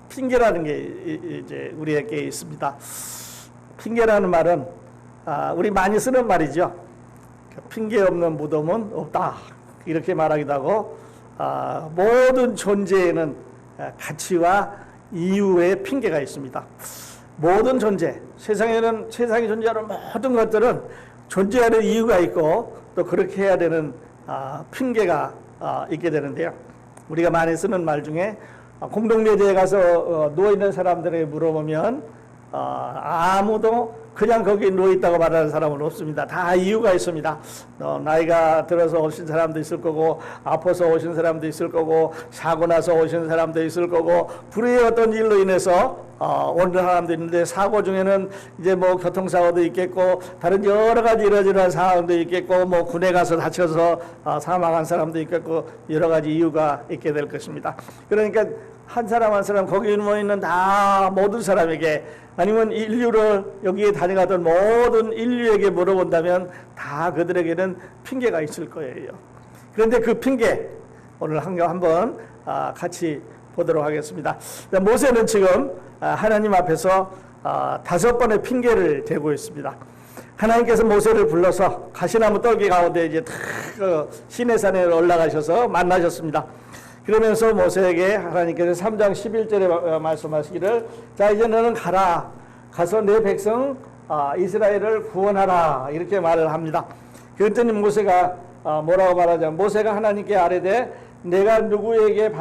핑계라는 게 이제 우리에게 있습니다. 핑계라는 말은 우리 많이 쓰는 말이죠. 핑계 없는 무덤은 없다, 이렇게 말하기도 하고, 모든 존재에는 가치와 이유의 핑계가 있습니다. 모든 존재, 세상에 존재하는 모든 것들은 존재하는 이유가 있고 또 그렇게 해야 되는 핑계가 있게 되는데요. 우리가 많이 쓰는 말 중에 공동묘지에 가서 누워있는 사람들에게 물어보면 아무도 그냥 거기 누워있다고 말하는 사람은 없습니다. 다 이유가 있습니다. 나이가 들어서 오신 사람도 있을 거고, 아파서 오신 사람도 있을 거고, 사고 나서 오신 사람도 있을 거고, 불의의 어떤 일로 인해서 온 사람도 있는데, 사고 중에는 이제 뭐 교통사고도 있겠고, 다른 여러 가지 이러저러한 상황도 있겠고, 뭐 군에 가서 다쳐서 사망한 사람도 있겠고, 여러 가지 이유가 있게 될 것입니다. 그러니까 한 사람 한 사람 거기 모여있는 다 모든 사람에게, 아니면 인류를 여기에 다녀가던 모든 인류에게 물어본다면 다 그들에게는 핑계가 있을 거예요. 그런데 그 핑계 오늘 한번 같이 보도록 하겠습니다. 모세는 지금 하나님 앞에서 5번의 핑계를 대고 있습니다. 하나님께서 모세를 불러서 가시나무 떨기 가운데 이제 시내산에 올라가셔서 만나셨습니다. 그러면서 모세에게 하나님께서 3장 11절에 말씀하시기를, 자 이제 너는 가서 내 백성 이스라엘을 구원하라, 이렇게 말을 합니다. 그랬더니 모세가 뭐라고 말하자면, 모세가 하나님께 아뢰되 내가 누구이기에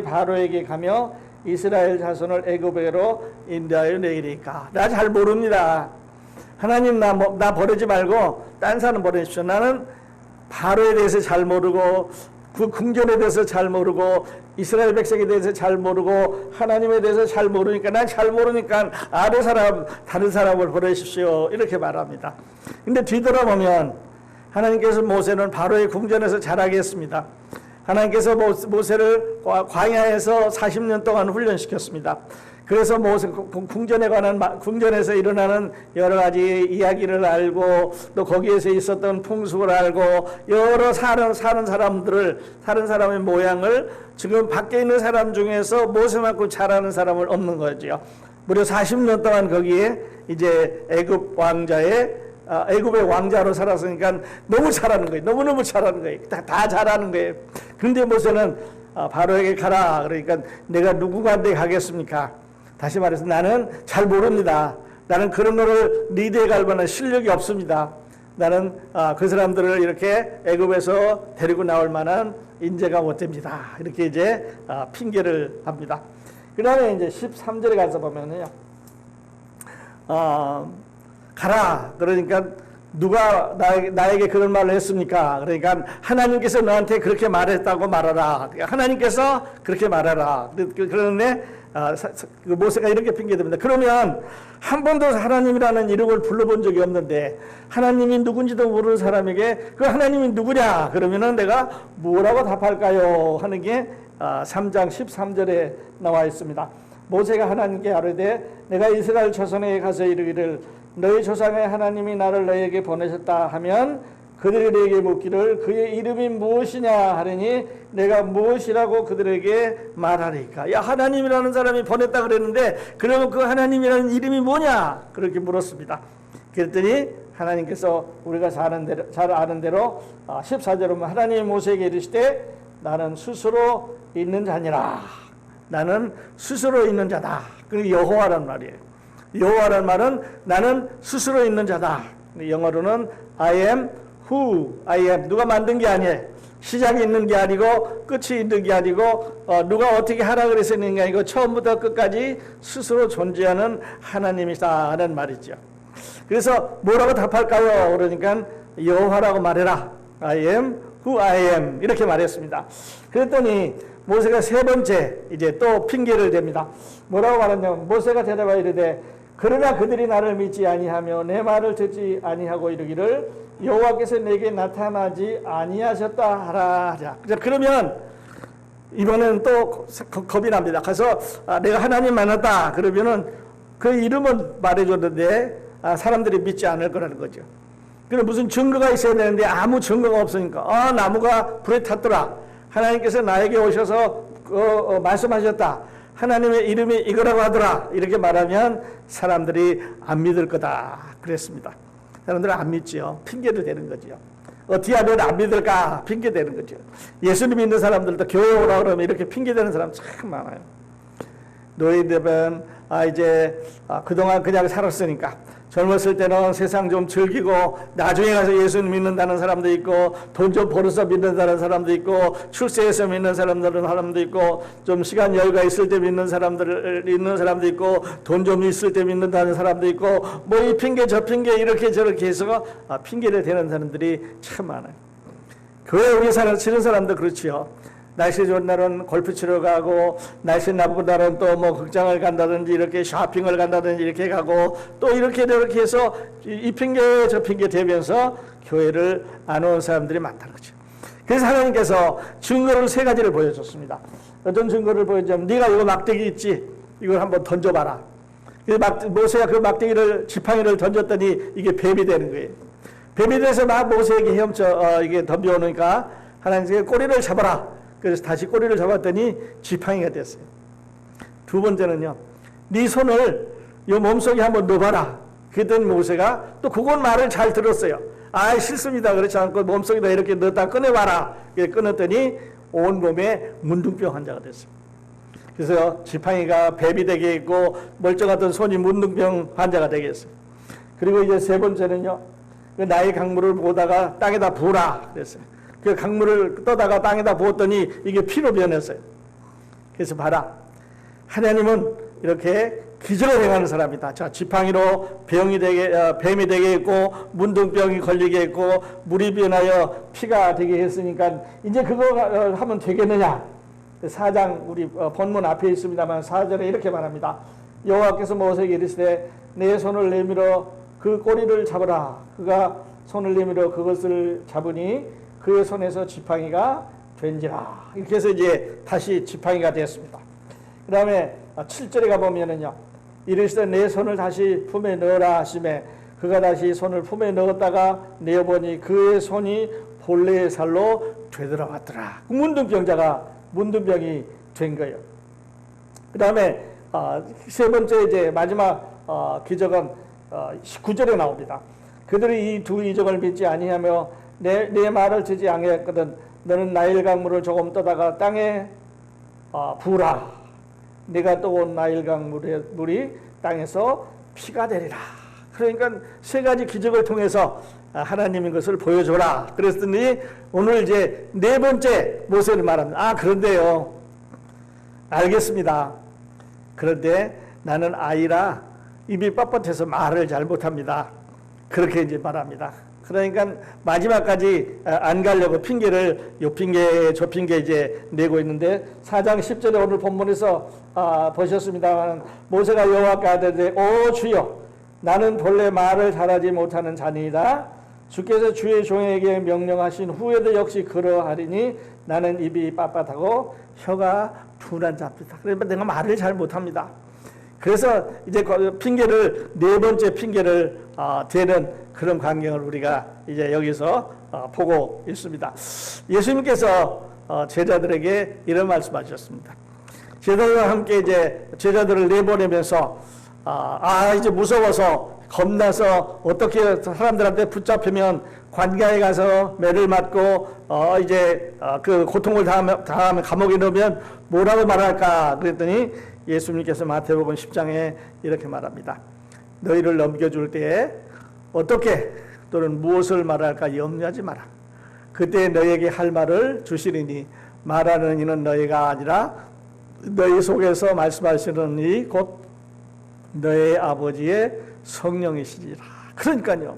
바로에게 가며 이스라엘 자손을 애굽에로 인도하여 내리까. 나 잘 모릅니다. 하나님 나 버리지 말고 딴 사람 보내십시오. 나는 바로에 대해서 잘 모르고 그 궁전에 대해서 잘 모르고 이스라엘 백성에 대해서 잘 모르고 하나님에 대해서 잘 모르니까, 난 잘 모르니까 다른 사람을 보내십시오, 이렇게 말합니다. 근데 뒤돌아보면 하나님께서 모세는 바로의 궁전에서 자라게 했습니다. 하나님께서 모세를 광야에서 40년 동안 훈련시켰습니다. 그래서 모세 궁전에서 일어나는 여러 가지 이야기를 알고, 또 거기에서 있었던 풍습을 알고, 여러 사는 사람의 모양을 지금 밖에 있는 사람 중에서 모세만큼 잘하는 사람은 없는 거죠. 무려 40년 동안 거기에 이제 애굽의 왕자로 살았으니까 너무 잘하는 거예요. 너무너무 잘하는 거예요. 다 잘하는 거예요. 그런데 모세는 바로에게 가라, 그러니까 내가 누구한테 가겠습니까? 다시 말해서 나는 잘 모릅니다. 나는 그런 거를 리드해 갈 만한 실력이 없습니다. 나는 그 사람들을 이렇게 애굽에서 데리고 나올 만한 인재가 못 됩니다. 이렇게 이제 핑계를 합니다. 그 다음에 이제 13절에 가서 보면요, 가라, 그러니까 누가 나에게 그런 말을 했습니까? 그러니까 하나님께서 너한테 그렇게 말했다고 말하라. 하나님께서 그렇게 말하라. 그런데 모세가 이렇게 핑계댑니다. 그러면 한 번도 하나님이라는 이름을 불러본 적이 없는데 하나님이 누군지도 모르는 사람에게 그 하나님이 누구냐? 그러면은 내가 뭐라고 답할까요? 하는 게 3장 13절에 나와 있습니다. 모세가 하나님께 아뢰되 내가 이스라엘 자손에게 가서 이르기를 너희 조상의 하나님이 나를 너희에게 보내셨다 하면 그들이 너희에게 묻기를 그의 이름이 무엇이냐 하려니 내가 무엇이라고 그들에게 말하리까. 야, 하나님이라는 사람이 보냈다 그랬는데 그러면 그 하나님이라는 이름이 뭐냐? 그렇게 물었습니다. 그랬더니 하나님께서 우리가 잘 아는 대로 14절에 보면 하나님이 모세에게 이르시되 나는 스스로 있는 자니라. 나는 스스로 있는 자다. 그게 여호와란 말이에요. 여호와란 말은 나는 스스로 있는 자다. 영어로는 I am who I am. 누가 만든 게 아니에요. 시작이 있는 게 아니고 끝이 있는 게 아니고 누가 어떻게 하라 그래서 있는 게 아니고 처음부터 끝까지 스스로 존재하는 하나님이다 하는 말이죠. 그래서 뭐라고 답할까요? 그러니까 여호와라고 말해라. I am who I am 이렇게 말했습니다. 그랬더니 모세가 세 번째 이제 또 핑계를 댑니다. 뭐라고 말했냐면 모세가 대답하여 이르되 그러나 그들이 나를 믿지 아니하며 내 말을 듣지 아니하고 이르기를 여호와께서 내게 나타나지 아니하셨다 하라 하자. 그러면 이번에는 또 겁이 납니다. 가서 내가 하나님 만났다 그러면은 그 이름은 말해줬는데 사람들이 믿지 않을 거라는 거죠. 그럼 무슨 증거가 있어야 되는데 아무 증거가 없으니까 나무가 불에 탔더라. 하나님께서 나에게 오셔서 말씀하셨다. 하나님의 이름이 이거라고 하더라. 이렇게 말하면 사람들이 안 믿을 거다. 그랬습니다. 사람들은 안 믿지요. 핑계를 대는 거지요. 어떻게 하면 안 믿을까? 핑계 대는 거죠. 예수님 믿는 사람들도 교회 오라 그러면 이렇게 핑계 대는 사람 참 많아요. 노인들은 그동안 그냥 살았으니까 젊었을 때는 세상 좀 즐기고 나중에 가서 예수님 믿는다는 사람도 있고 돈 좀 벌어서 믿는다는 사람도 있고 출세해서 믿는 사람도 있고 좀 시간 여유가 있을 때 믿는 사람도 있고 돈 좀 있을 때 믿는다는 사람도 있고 뭐 이 핑계 저 핑계 이렇게 저렇게 해서 핑계를 대는 사람들이 참 많아요. 교회 오게 치는 사람도 그렇지요. 날씨 좋은 날은 골프 치러 가고 날씨 나쁜 날은 또 뭐 극장을 간다든지 이렇게 쇼핑을 간다든지 이렇게 가고 또 이렇게 저렇게 해서 이 핑계 저 핑계 대면서 교회를 안 오는 사람들이 많다는 거죠. 그래서 하나님께서 증거를 세 가지를 보여줬습니다. 어떤 증거를 보여주냐면 네가 이거 막대기 있지? 이걸 한번 던져봐라. 모세가 그 막대기를 지팡이를 던졌더니 이게 뱀이 되는 거예요. 뱀이 돼서 막 모세에게 헤엄쳐 이게 덤벼오니까 하나님께서 꼬리를 잡아라. 그래서 다시 꼬리를 잡았더니 지팡이가 됐어요. 두 번째는요. 네 손을 이 몸속에 한번 넣어봐라. 그랬더니 모세가 또 그건 말을 잘 들었어요. 아 싫습니다. 그렇지 않고 몸속에다 이렇게 넣었다 꺼내봐라. 꺼냈더니 온몸에 문둥병 환자가 됐어요. 그래서 지팡이가 뱀이 되게 있고 멀쩡하던 손이 문둥병 환자가 되게 했어요. 그리고 이제 세 번째는요. 그 나의 강물을 보다가 땅에다 부으라 그랬어요. 그 강물을 떠다가 땅에다 부었더니 이게 피로 변했어요. 그래서 봐라. 하나님은 이렇게 기적을 행하는 사람이다. 자, 지팡이로 뱀이 되게 했고 문둥병이 걸리게 했고 물이 변하여 피가 되게 했으니까 이제 그거 하면 되겠느냐. 4장 우리 본문 앞에 있습니다만 4절에 이렇게 말합니다. 여호와께서 모세에게 이르시되 내 손을 내밀어 그 꼬리를 잡으라. 그가 손을 내밀어 그것을 잡으니 그의 손에서 지팡이가 된지라. 이렇게 해서 이제 다시 지팡이가 되었습니다. 그 다음에 7절에 가보면은요. 이르시되 내 손을 다시 품에 넣어라 하시매 그가 다시 손을 품에 넣었다가 내어보니 그의 손이 본래의 살로 되돌아왔더라. 문둥병이 된 거예요. 그 다음에 세 번째 이제 마지막 기적은 19절에 나옵니다. 그들이 이 두 이적을 믿지 아니하며 내 말을 듣지 아니했거든. 너는 나일 강물을 조금 떠다가 땅에 부으라. 내가 떠온 나일 강물의 물이 땅에서 피가 되리라. 그러니까 세 가지 기적을 통해서 하나님인 것을 보여줘라. 그랬더니 오늘 이제 네 번째 모세를 말합니다. 그런데요. 알겠습니다. 그런데 나는 아이라 입이 뻣뻣해서 말을 잘 못합니다. 그렇게 이제 말합니다. 그러니까 마지막까지 안 가려고 핑계를 요 핑계 저 핑계 이제 내고 있는데 4장 10절에 오늘 본문에서 보셨습니다만 모세가 여호와께 아뢰되 오 주여 나는 본래 말을 잘하지 못하는 자니이다. 주께서 주의 종에게 명령하신 후에도 역시 그러하리니 나는 입이 빳빳하고 혀가 둔한 자입니다. 그러니까 내가 말을 잘 못합니다. 그래서 이제 핑계를 네 번째 핑계를 대는 그런 광경을 우리가 이제 여기서 보고 있습니다. 예수님께서 제자들에게 이런 말씀하셨습니다. 제자들과 함께 이제 제자들을 내보내면서 이제 무서워서 겁나서 어떻게 사람들한테 붙잡히면 관가에 가서 매를 맞고 이제 그 고통을 당하면 감옥에 넣으면 뭐라고 말할까 그랬더니 예수님께서 마태복음 10장에 이렇게 말합니다. 너희를 넘겨줄 때에 어떻게 또는 무엇을 말할까 염려하지 마라. 그때 너희에게 할 말을 주시리니 말하는 이는 너희가 아니라 너희 속에서 말씀하시는 이 곧 너희 아버지의 성령이시리라. 그러니까요.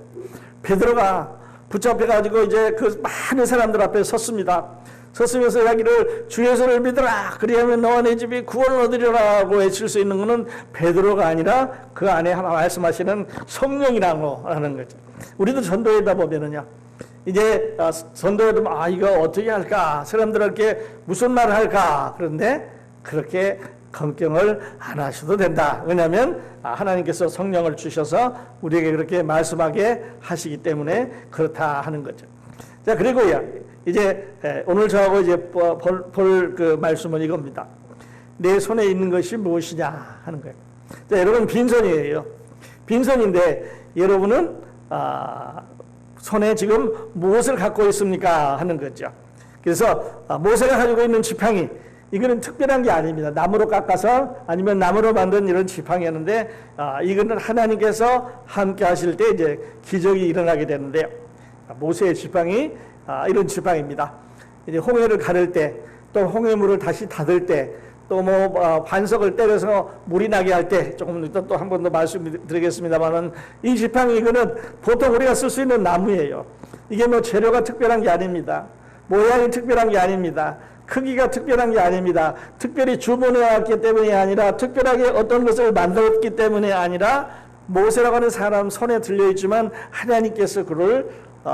베드로가 붙잡혀가지고 이제 그 많은 사람들 앞에 섰습니다. 섰으면서 이야기를 주 예수를 믿으라. 그리하면 너와 내 집이 구원을 얻으리라고 외칠 수 있는 것은 베드로가 아니라 그 안에 말씀하시는 성령이라고 하는 거죠. 우리도 전도회다 보면은요. 이제 전도회도 이거 어떻게 할까? 사람들에게 무슨 말을 할까? 그런데 그렇게 걱정을 안 하셔도 된다. 왜냐하면 하나님께서 성령을 주셔서 우리에게 그렇게 말씀하게 하시기 때문에 그렇다 하는 거죠. 자, 그리고요. 이제 오늘 저하고 이제 볼 그 말씀은 이겁니다. 내 손에 있는 것이 무엇이냐 하는 거예요. 자, 여러분 빈손이에요. 빈손인데 여러분은 손에 지금 무엇을 갖고 있습니까 하는 거죠. 그래서 모세가 가지고 있는 지팡이, 이거는 특별한 게 아닙니다. 나무로 깎아서 아니면 나무로 만든 이런 지팡이였는데 이거는 하나님께서 함께 하실 때 이제 기적이 일어나게 되는데요. 모세의 지팡이, 이런 지팡이입니다. 이제 홍해를 가를 때, 또 홍해물을 다시 닫을 때, 또 뭐 반석을 때려서 물이 나게 할 때, 조금 이따 또 한 번 더 말씀드리겠습니다만은 이 지팡이 이거는 보통 우리가 쓸 수 있는 나무예요. 이게 뭐 재료가 특별한 게 아닙니다. 모양이 특별한 게 아닙니다. 크기가 특별한 게 아닙니다. 특별히 주문해 왔기 때문이 아니라, 특별하게 어떤 것을 만들었기 때문에 아니라, 모세라고 하는 사람 손에 들려있지만 하나님께서 그를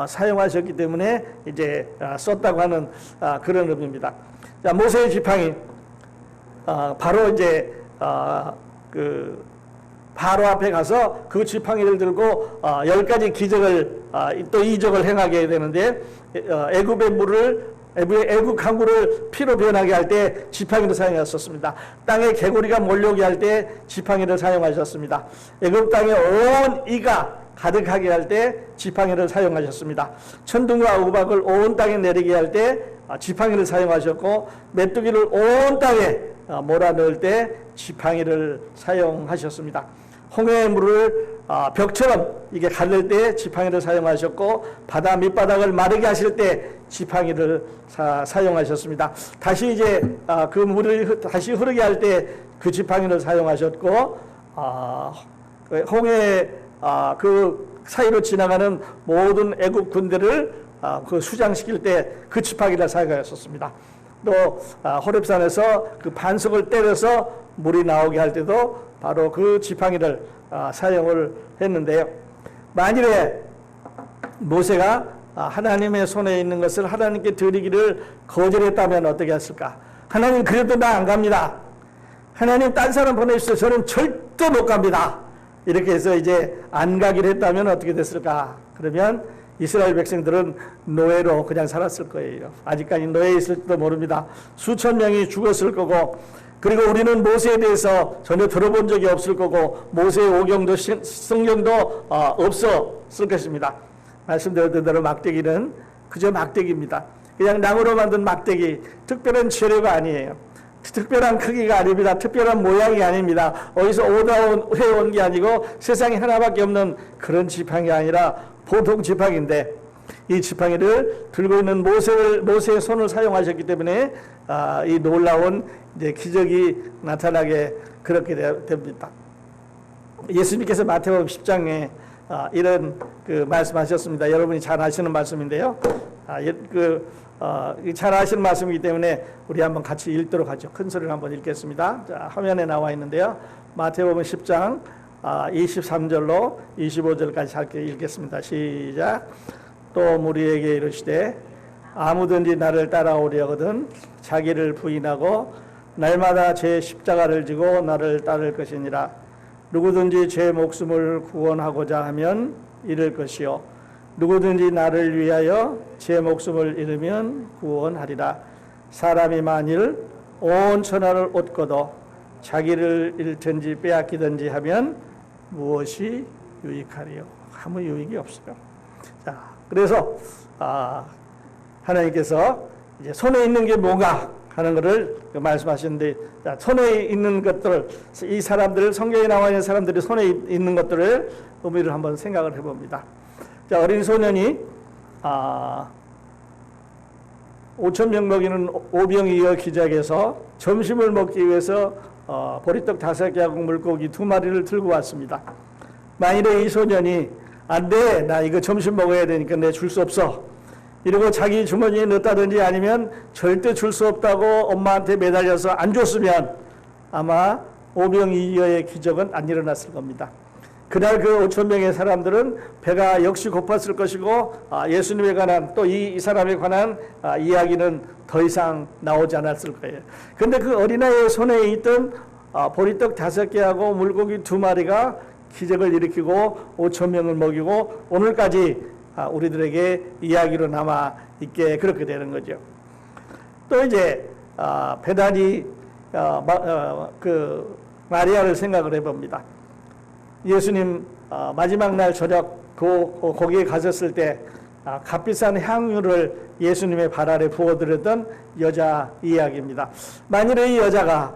사용하셨기 때문에 이제 썼다고 하는 그런 의미입니다. 자, 모세의 지팡이, 바로 이제 그 바로 앞에 가서 그 지팡이를 들고 10가지 기적을 또 이적을 행하게 되는데, 애굽의 물을 애국 항구를 피로 변하게 할 때 지팡이를 사용하셨습니다. 땅에 개구리가 몰려오게 할 때 지팡이를 사용하셨습니다. 애굽 땅에 온 이가 가득하게 할 때 지팡이를 사용하셨습니다. 천둥과 우박을 온 땅에 내리게 할 때 지팡이를 사용하셨고, 메뚜기를 온 땅에 몰아넣을 때 지팡이를 사용하셨습니다. 홍해의 물을 벽처럼 이게 가를 때 지팡이를 사용하셨고, 바다 밑바닥을 마르게 하실 때 지팡이를 사용하셨습니다. 다시 이제 그 물을 다시 흐르게 할 때 그 지팡이를 사용하셨고, 홍해 그 사이로 지나가는 모든 애국 군대를 그 수장시킬 때 그 지팡이를 사용하셨습니다. 또 호렙산에서 그 반석을 때려서 물이 나오게 할 때도 바로 그 지팡이를 사용을 했는데요. 만일에 모세가 하나님의 손에 있는 것을 하나님께 드리기를 거절했다면 어떻게 했을까? 하나님, 그래도 나 안 갑니다. 하나님, 딴 사람 보내주세요. 저는 절대 못 갑니다. 이렇게 해서 이제 안 가기로 했다면 어떻게 됐을까? 그러면 이스라엘 백성들은 노예로 그냥 살았을 거예요. 아직까지 노예에 있을지도 모릅니다. 수천 명이 죽었을 거고, 그리고 우리는 모세에 대해서 전혀 들어본 적이 없을 거고, 모세의 오경도 성경도 없었을 것입니다. 말씀드렸던 대로 막대기는 그저 막대기입니다. 그냥 나무로 만든 막대기, 특별한 재료가 아니에요. 특별한 크기가 아닙니다. 특별한 모양이 아닙니다. 어디서 해온 게 아니고 세상에 하나밖에 없는 그런 지팡이 아니라 보통 지팡이인데, 이 지팡이를 들고 있는 모세의 손을 사용하셨기 때문에 이 놀라운 이제 기적이 나타나게 그렇게 됩니다. 예수님께서 마태복음 10장에 이런 그 말씀하셨습니다. 여러분이 잘 아시는 말씀인데요. 잘 아시는 말씀이기 때문에 우리 한번 같이 읽도록 하죠. 큰 소리로 한번 읽겠습니다. 자, 화면에 나와 있는데요. 마태복음 10장 23절로 25절까지 함께 읽겠습니다. 시작. 또 무리에게 이르시되 아무든지 나를 따라오려거든 자기를 부인하고 날마다 제 십자가를 지고 나를 따를 것이니라. 누구든지 제 목숨을 구원하고자 하면 잃을 것이요 누구든지 나를 위하여 제 목숨을 잃으면 구원하리라. 사람이 만일 온 천하를 얻고도 자기를 잃든지 빼앗기든지 하면 무엇이 유익하리요? 아무 유익이 없어요. 자, 그래서 하나님께서 이제 손에 있는 게 뭔가 하는 것을 말씀하시는데, 자, 손에 있는 것들, 이 사람들, 성경에 나와 있는 사람들이 손에 있는 것들을 의미를 한번 생각을 해봅니다. 자, 어린 소년이 5,000명 먹이는 오병이어 기적에서 점심을 먹기 위해서 보리떡 5개하고 물고기 2마리를 들고 왔습니다. 만일에 이 소년이 안 돼, 나 이거 점심 먹어야 되니까 내 줄 수 없어, 이러고 자기 주머니에 넣었다든지 아니면 절대 줄 수 없다고 엄마한테 매달려서 안 줬으면 아마 오병이어의 기적은 안 일어났을 겁니다. 그날 그 5,000명의 사람들은 배가 역시 고팠을 것이고, 예수님에 관한 또 이 사람에 관한 이야기는 더 이상 나오지 않았을 거예요. 그런데 그 어린아이의 손에 있던 보리떡 5개하고 물고기 2마리가 기적을 일으키고 5,000명을 먹이고 오늘까지 우리들에게 이야기로 남아 있게 그렇게 되는 거죠. 또 이제 베다니 그 마리아를 생각을 해봅니다. 예수님 마지막 날 저녁 거기에 가셨을 때 값비싼 향유를 예수님의 발 아래 부어드렸던 여자 이야기입니다. 만일에 이 여자가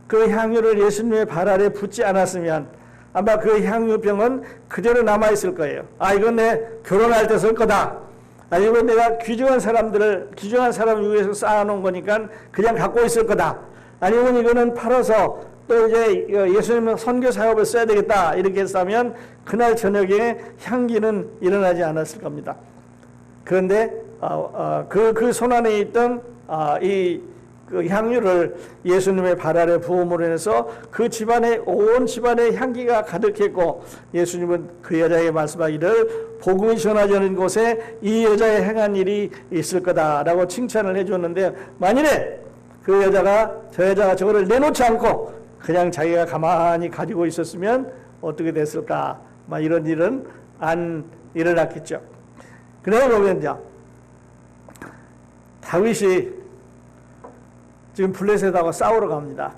그 향유를 예수님의 발 아래 붓지 않았으면 아마 그 향유병은 그대로 남아있을 거예요. 이건 내 결혼할 때 쓸 거다. 이건 내가 귀중한 사람을 위해서 쌓아놓은 거니까 그냥 갖고 있을 거다. 아니면 이거는 팔아서 또 이제 예수님의 선교 사업을 써야 되겠다. 이렇게 했다면 그날 저녁에 향기는 일어나지 않았을 겁니다. 그런데 그 손안에 있던 그 향유를 예수님의 발 아래 부음으로 인해서 그 집안에 온 집안에 향기가 가득했고 예수님은 그 여자에게 말씀하기를 복음이 전하지는 곳에 이 여자의 행한 일이 있을 거다라고 칭찬을 해줬는데 만일에 저 여자가 저거를 내놓지 않고 그냥 자기가 가만히 가지고 있었으면 어떻게 됐을까? 이런 일은 안 일어났겠죠. 그래 보면요, 다윗이 지금 블레셋하고 싸우러 갑니다.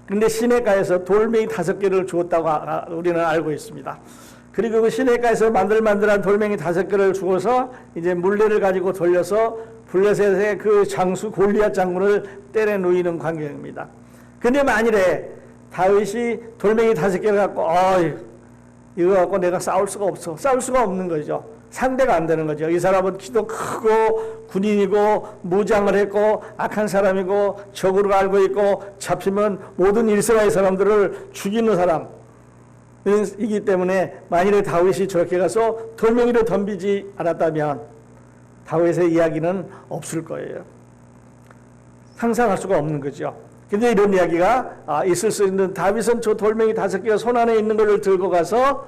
그런데 시내가에서 돌멩이 5개를 주었다고 우리는 알고 있습니다. 그리고 그 시내가에서 만들만들한 돌멩이 5개를 주어서 이제 물레를 가지고 돌려서 블레셋의 그 장수 골리앗 장군을 때려 누이는 광경입니다. 근데 만일에 다윗이 돌멩이 5개를 갖고 이거 갖고 내가 싸울 수가 없는 거죠. 상대가 안 되는 거죠. 이 사람은 키도 크고 군인이고 무장을 했고 악한 사람이고 적으로 알고 있고 잡히면 모든 이스라엘 사람들을 죽이는 사람이기 때문에 만일에 다윗이 저렇게 가서 돌멩이를 덤비지 않았다면 다윗의 이야기는 없을 거예요. 상상할 수가 없는 거죠. 근데 이런 이야기가 있을 수 있는, 다윗은 저 돌멩이 5개가 손 안에 있는 것을 들고 가서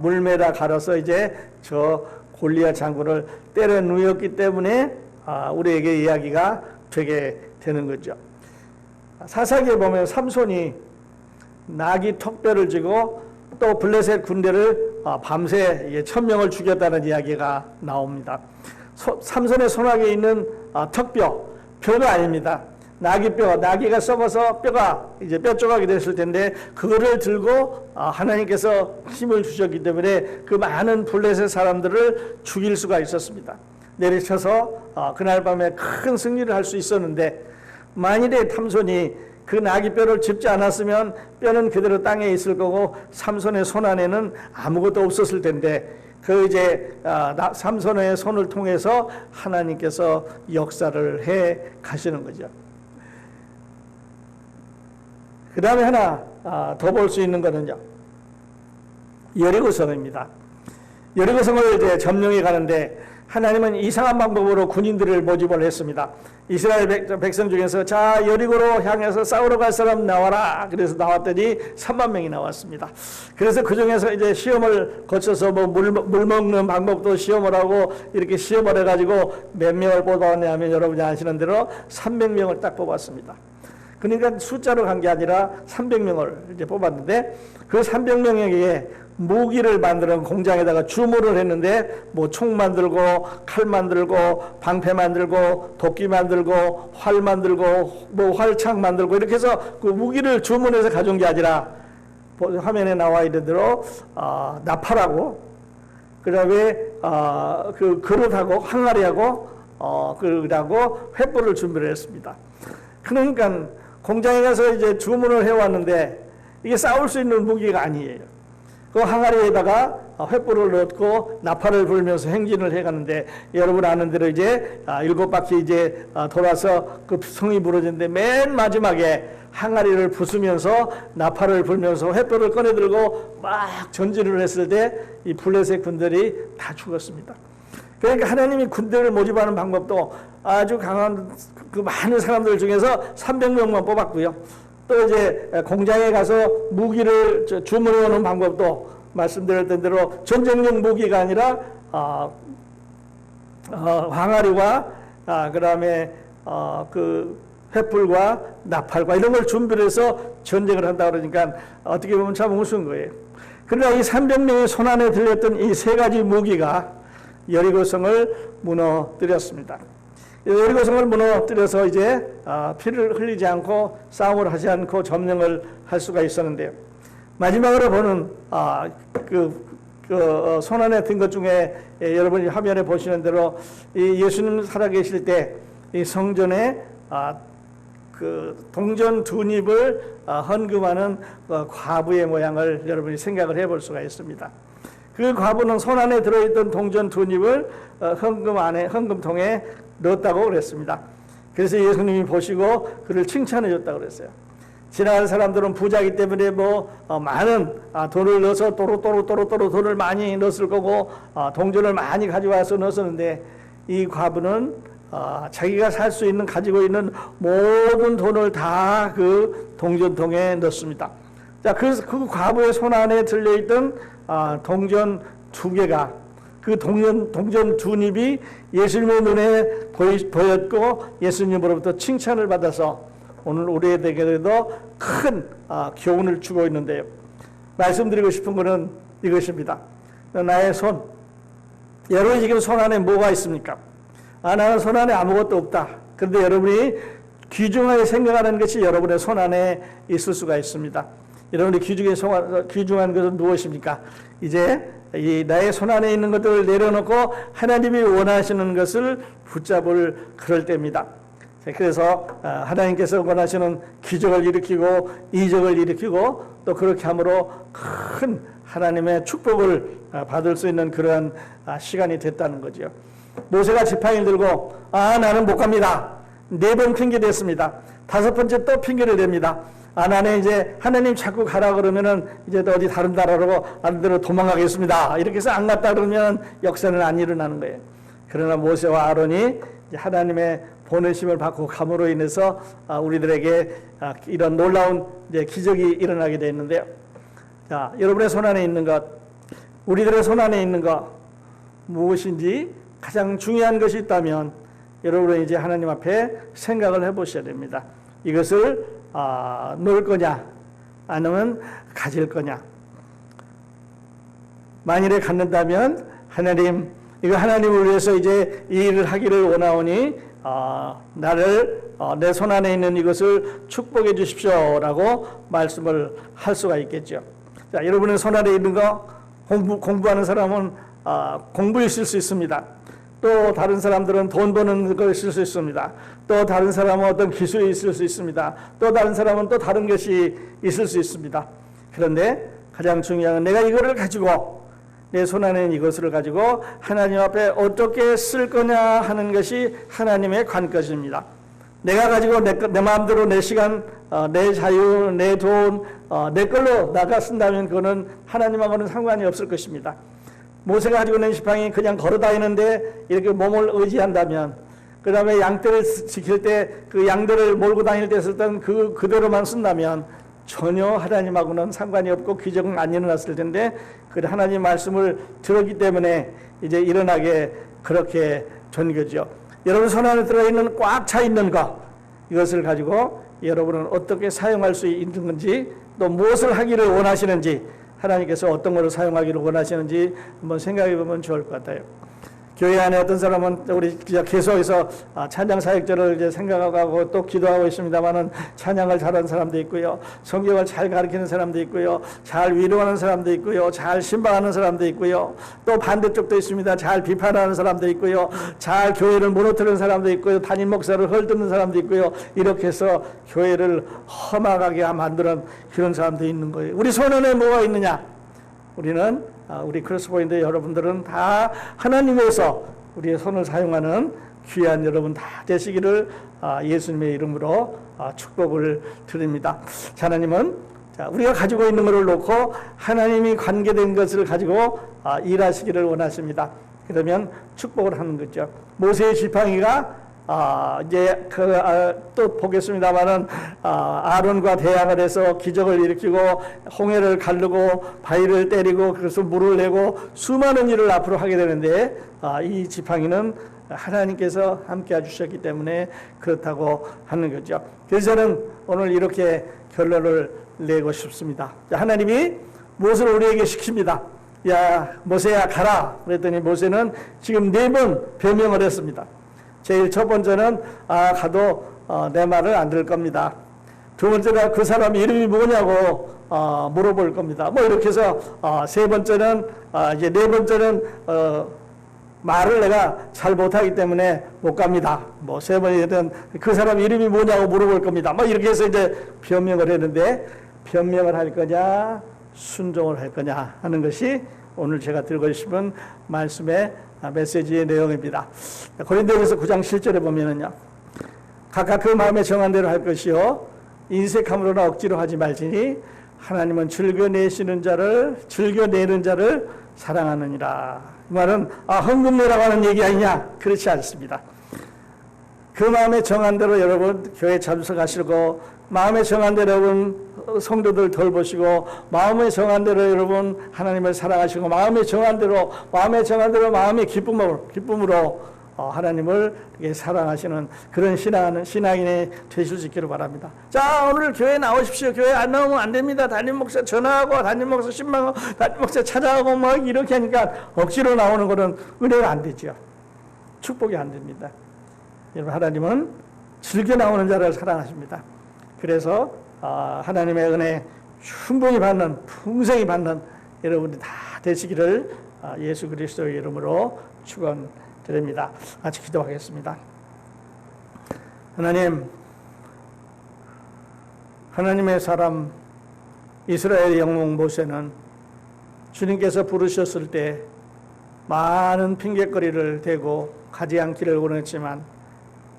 물매다 갈아서 이제 저 골리앗 장군을 때려 누였기 때문에 우리에게 이야기가 되게 되는 거죠. 사사기에 보면 삼손이 나귀 턱뼈를 쥐고 또 블레셋 군대를 밤새 1000명을 죽였다는 이야기가 나옵니다. 삼손의 손아귀에 있는 턱뼈, 별거 아닙니다. 나귀가 썩어서 뼈가 이제 뼈 조각이 됐을 텐데 그거를 들고 하나님께서 힘을 주셨기 때문에 그 많은 블레셋 사람들을 죽일 수가 있었습니다. 내리쳐서 그날 밤에 큰 승리를 할 수 있었는데 만일에 삼손이 그 나귀 뼈를 짚지 않았으면 뼈는 그대로 땅에 있을 거고 삼손의 손 안에는 아무것도 없었을 텐데 삼손의 손을 통해서 하나님께서 역사를 해 가시는 거죠. 그 다음에 하나 더 볼 수 있는 것은요, 여리고성입니다. 여리고성을 이제 점령해 가는데 하나님은 이상한 방법으로 군인들을 모집을 했습니다. 이스라엘 백성 중에서 자, 여리고로 향해서 싸우러 갈 사람 나와라. 그래서 나왔더니 3만 명이 나왔습니다. 그래서 그 중에서 이제 시험을 거쳐서 물 먹는 방법도 시험을 하고 이렇게 시험을 해가지고 몇 명을 뽑아왔냐 하면 여러분이 아시는 대로 300명을 딱 뽑았습니다. 그러니까 숫자로 간 게 아니라 300명을 이제 뽑았는데 그 300명에게 무기를 만드는 공장에다가 주문을 했는데 총 만들고 칼 만들고 방패 만들고 도끼 만들고 활 만들고 활창 만들고 이렇게 해서 그 무기를 주문해서 가져온 게 아니라 화면에 나와 있는 대로 나팔하고 그다음에 그 그릇하고 항아리하고 그러고 횃불을 준비를 했습니다. 그러니까 공장에 가서 이제 주문을 해왔는데 이게 싸울 수 있는 무기가 아니에요. 그 항아리에다가 횃불을 넣고 나팔을 불면서 행진을 해가는데 여러분 아는 대로 이제 7바퀴 이제 돌아서 그 성이 부러지는데 맨 마지막에 항아리를 부수면서 나팔을 불면서 횃불을 꺼내 들고 막 전진을 했을 때 이 블레셋 군들이 다 죽었습니다. 그러니까 하나님이 군대를 모집하는 방법도 아주 강한 그 많은 사람들 중에서 300명만 뽑았고요. 또 이제 공장에 가서 무기를 주문해 오는 방법도 말씀드렸던 대로 전쟁용 무기가 아니라 항아리와 그다음에 그 횃불과 나팔과 이런 걸 준비를 해서 전쟁을 한다 그러니까 어떻게 보면 참 우스운 거예요. 그러나 이 300명의 손안에 들렸던 이 3가지 무기가 여리고성을 무너뜨렸습니다. 여리고성을 무너뜨려서 이제 피를 흘리지 않고 싸움을 하지 않고 점령을 할 수가 있었는데요. 마지막으로 보는 손안에 든 것 중에 여러분이 화면에 보시는 대로 이 예수님 살아계실 때 이 성전에 그 동전 두 닙을 헌금하는 과부의 모양을 여러분이 생각을 해볼 수가 있습니다. 그 과부는 손 안에 들어있던 동전 두 닙을 헌금통에 넣었다고 그랬습니다. 그래서 예수님이 보시고 그를 칭찬해 줬다고 그랬어요. 지나가는 사람들은 부자이기 때문에 많은 돈을 넣어서 또로 돈을 많이 넣었을 거고 동전을 많이 가져와서 넣었는데 이 과부는 자기가 살 수 있는 가지고 있는 모든 돈을 다 그 동전통에 넣습니다. 자, 그래서 그 과부의 손 안에 들려있던 동전 두 개가 그 동전 두 닙이 예수님의 눈에 보였고 예수님으로부터 칭찬을 받아서 오늘 우리에게도 큰 교훈을 주고 있는데요. 말씀드리고 싶은 것은 이것입니다. 나의 손, 여러분이 지금 손 안에 뭐가 있습니까? 나는 손 안에 아무것도 없다. 그런데 여러분이 귀중하게 생각하는 것이 여러분의 손 안에 있을 수가 있습니다. 여러분이 귀중한 것은 무엇입니까? 이제 이 나의 손 안에 있는 것들을 내려놓고 하나님이 원하시는 것을 붙잡을 그럴 때입니다. 그래서 하나님께서 원하시는 기적을 일으키고 이적을 일으키고 또 그렇게 함으로 큰 하나님의 축복을 받을 수 있는 그러한 시간이 됐다는 거죠. 모세가 지팡이를 들고 나는 못 갑니다. 4번 핑계 댔습니다. 5번째 또 핑계를 댑니다. 나는 이제 하나님 자꾸 가라 그러면은 이제 또 어디 다른 나라로 다른 데로 도망가겠습니다. 이렇게 해서 안 갔다 그러면 역사는 안 일어나는 거예요. 그러나 모세와 아론이 하나님의 보내심을 받고 감으로 인해서 우리들에게 이런 놀라운 이제 기적이 일어나게 되어 있는데요. 자, 여러분의 손 안에 있는 것, 우리들의 손 안에 있는 것 무엇인지 가장 중요한 것이 있다면 여러분은 이제 하나님 앞에 생각을 해보셔야 됩니다. 이것을 놓을 거냐 아니면 가질 거냐. 만일에 갖는다면 하나님, 이거 하나님을 위해서 이제 이 일을 하기를 원하오니 나를 내 손 안에 있는 이것을 축복해 주십시오라고 말씀을 할 수가 있겠죠. 자, 여러분의 손 안에 있는 거 공부하는 사람은 공부에 있을 수 있습니다. 또 다른 사람들은 돈 버는 거 있을 수 있습니다. 또 다른 사람은 어떤 기술이 있을 수 있습니다. 또 다른 사람은 또 다른 것이 있을 수 있습니다. 그런데 가장 중요한 건 내가 이거를 가지고 내 손 안에 있는 이것을 가지고 하나님 앞에 어떻게 쓸 거냐 하는 것이 하나님의 관건입니다. 내가 가지고 내 마음대로 내 시간, 내 자유, 내 돈, 내 걸로 나가 쓴다면 그거는 하나님하고는 상관이 없을 것입니다. 모세가 가지고 있는 지팡이 그냥 걸어다니는데 이렇게 몸을 의지한다면, 그 다음에 양떼를 지킬 때 그 양떼를 몰고 다닐 때 썼던 그대로만 쓴다면 전혀 하나님하고는 상관이 없고 기적은 안 일어났을 텐데, 그 하나님 말씀을 들었기 때문에 이제 일어나게 그렇게 된 거죠. 여러분 손 안에 들어있는 꽉 차 있는 것, 이것을 가지고 여러분은 어떻게 사용할 수 있는 건지, 또 무엇을 하기를 원하시는지, 하나님께서 어떤 것을 사용하기를 원하시는지 한번 생각해 보면 좋을 것 같아요. 교회 안에 어떤 사람은 우리 계속해서 찬양 사역자를 이제 생각하고 또 기도하고 있습니다만은 찬양을 잘하는 사람도 있고요, 성경을 잘 가르치는 사람도 있고요, 잘 위로하는 사람도 있고요, 잘 신방하는 사람도 있고요, 또 반대쪽도 있습니다. 잘 비판하는 사람도 있고요, 잘 교회를 무너뜨리는 사람도 있고요, 담임 목사를 헐뜯는 사람도 있고요. 이렇게 해서 교회를 험악하게 만드는 그런 사람도 있는 거예요. 우리 손 안에 뭐가 있느냐? 우리는 우리 크로스포인트 여러분들은 다 하나님에서 우리의 손을 사용하는 귀한 여러분 다 되시기를 예수님의 이름으로 축복을 드립니다. 하나님은 우리가 가지고 있는 것을 놓고 하나님이 관계된 것을 가지고 일하시기를 원하십니다. 그러면 축복을 하는 거죠. 모세의 지팡이가 이제 또 보겠습니다만은 아론과 대항을 해서 기적을 일으키고 홍해를 가르고 바위를 때리고 그래서 물을 내고 수많은 일을 앞으로 하게 되는데, 이 지팡이는 하나님께서 함께 해주셨기 때문에 그렇다고 하는 거죠. 그래서 저는 오늘 이렇게 결론을 내고 싶습니다. 하나님이 무엇을 우리에게 시킵니다. 야 모세야 가라. 그랬더니 모세는 지금 4번 변명을 했습니다. 제일 첫 번째는 가도 내 말을 안 들을 겁니다. 두 번째가 그 사람 이름이 뭐냐고 물어볼 겁니다. 뭐 이렇게 해서 세 번째는 이제 네 번째는 말을 내가 잘 못하기 때문에 못 갑니다. 뭐 세 번째는 그 사람 이름이 뭐냐고 물어볼 겁니다. 뭐 이렇게 해서 이제 변명을 했는데 변명을 할 거냐 순종을 할 거냐 하는 것이 오늘 제가 들고 싶은 말씀의 메시지의 내용입니다. 고린도전서 9장 7절에 보면은요. 각각 그 마음에 정한 대로 할 것이요 인색함으로나 억지로 하지 말지니 하나님은 즐겨내는 자를 사랑하느니라. 그 말은 헌금내라고 하는 얘기 아니냐? 그렇지 않습니다. 그 마음에 정한 대로 여러분 교회 참석하시고 마음에 정한 대로 여러분 성도들 돌보시고 마음에 정한 대로 여러분 하나님을 사랑하시고 마음에 정한 대로 마음의 기쁨으로 하나님을 사랑하시는 그런 신앙인이 되실 수 있기를 바랍니다. 자, 오늘 교회 나오십시오. 교회 안 나오면 안 됩니다. 담임 목사 전화하고 담임 목사 신방하고 담임 목사 찾아가고 막 이렇게 하니까 억지로 나오는 것은 은혜가 안 되죠. 축복이 안 됩니다. 여러분 하나님은 즐겨 나오는 자를 사랑하십니다. 그래서 하나님의 은혜 충분히 받는 풍성히 받는 여러분이 다 되시기를 예수 그리스도의 이름으로 축원드립니다. 같이 기도하겠습니다. 하나님의 사람 이스라엘 영웅 모세는 주님께서 부르셨을 때 많은 핑곗거리를 대고 가지 않기를 원했지만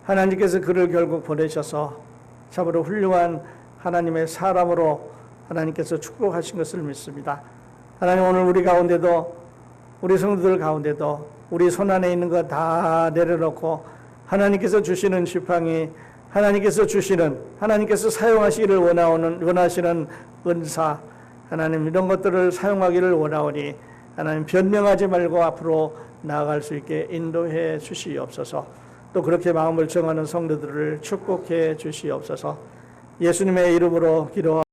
하나님께서 그를 결국 보내셔서 참으로 훌륭한 하나님의 사람으로 하나님께서 축복하신 것을 믿습니다. 하나님 오늘 우리 가운데도 우리 성도들 가운데도 우리 손안에 있는 것 다 내려놓고 하나님께서 주시는 지팡이 하나님께서 사용하시기를 원하시는 은사 하나님 이런 것들을 사용하기를 원하오니 하나님 변명하지 말고 앞으로 나아갈 수 있게 인도해 주시옵소서. 또 그렇게 마음을 정하는 성도들을 축복해 주시옵소서. 예수님의 이름으로 기도하옵소서.